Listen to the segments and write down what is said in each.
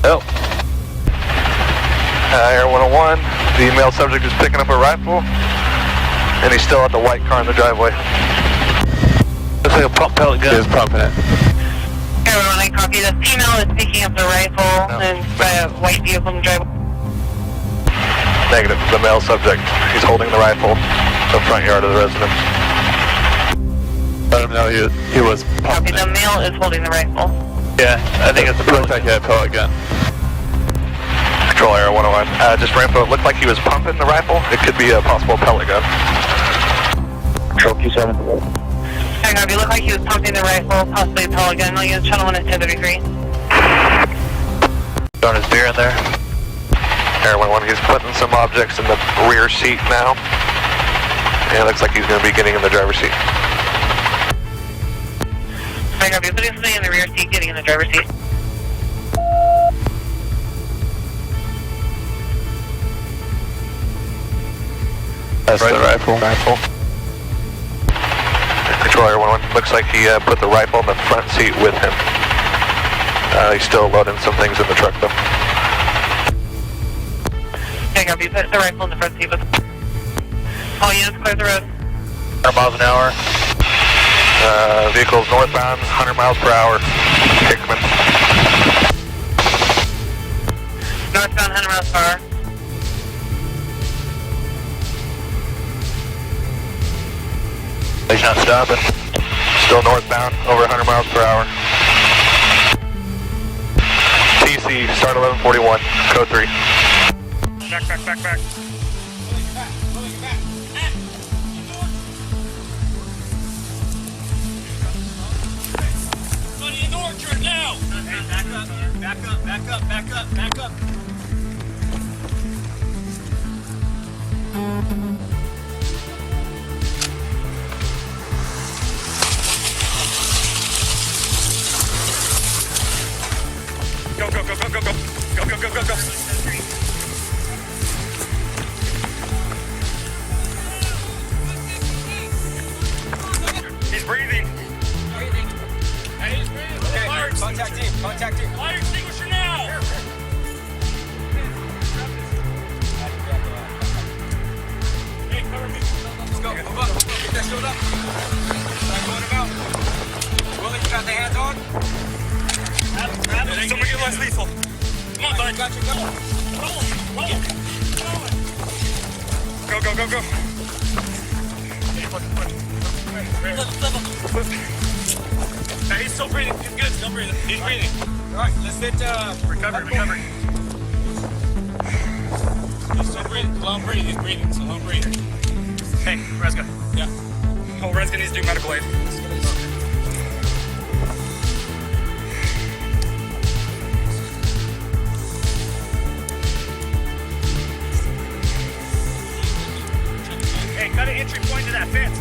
Oh. Air 101, the male subject is picking up a rifle, and he's still at the white car in the driveway. Looks like a pump pellet gun. He is pumping it. Air 101, copy. The female is picking up the rifle and white vehicle in the driveway. Negative. The male subject. He's holding the rifle in the front yard of the residence. Let him know he was Copy. The male is holding the rifle. Yeah, I think it's a pellet gun. Pellet gun. Control Air 101. Just for info, it looked like he was pumping the rifle. It could be a possible pellet gun. Control Q7. Hang on, it looked like he was pumping the rifle, possibly a pellet gun. I'll use channel 1 at 1033. Throwing his beer in there. Air 101, he's putting some objects in the rear seat now. And it looks like he's going to be getting in the driver's seat. Hang on, you're putting something in the rear seat, getting in the driver's seat. That's the rifle. Control Air 101, looks like he put the rifle in the front seat with him. He's still loading some things in the truck though. Hang on, you put the rifle in the front seat with all units clear the road. 100 miles an hour. Vehicle's northbound, 100 miles per hour. Hickman. Northbound, 100 miles per hour. He's not stopping. Still northbound, over 100 miles per hour. TC, start 1141, code 3. Back. Money in the orchard now! Back up. Go. He's breathing. Hey, he's breathing. Okay, contact team. Fire extinguisher now. Hey, cover me. Let's go. Move up. Get that shield up. Start going him out. Willie, you got the hands on? Someone get less lethal. Come on, bud. Got you. Go. Go. Hey, he's still breathing. He's good. Still breathing. He's breathing. All right, let's hit recovery. He's still breathing. Slow and breathe. He's breathing. Slow and breathe. Hey, Reska. Yeah. Oh, Reska needs to do medical aid. Hey, got an entry point to that fence.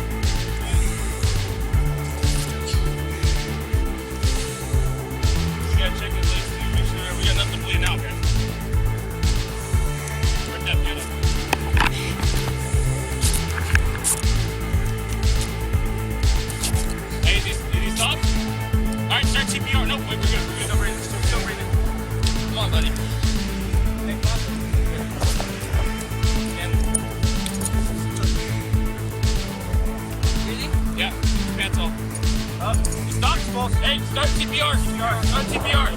We gotta check his legs to make sure we got nothing bleeding out, man. Rip that pin up. Hey, did he stop? Alright, start CPR. No, wait, we're good. Still breathing. Come on, buddy. Hey, come on. Yeah, pants off. Stop. Hey, start CPR. Start CPR.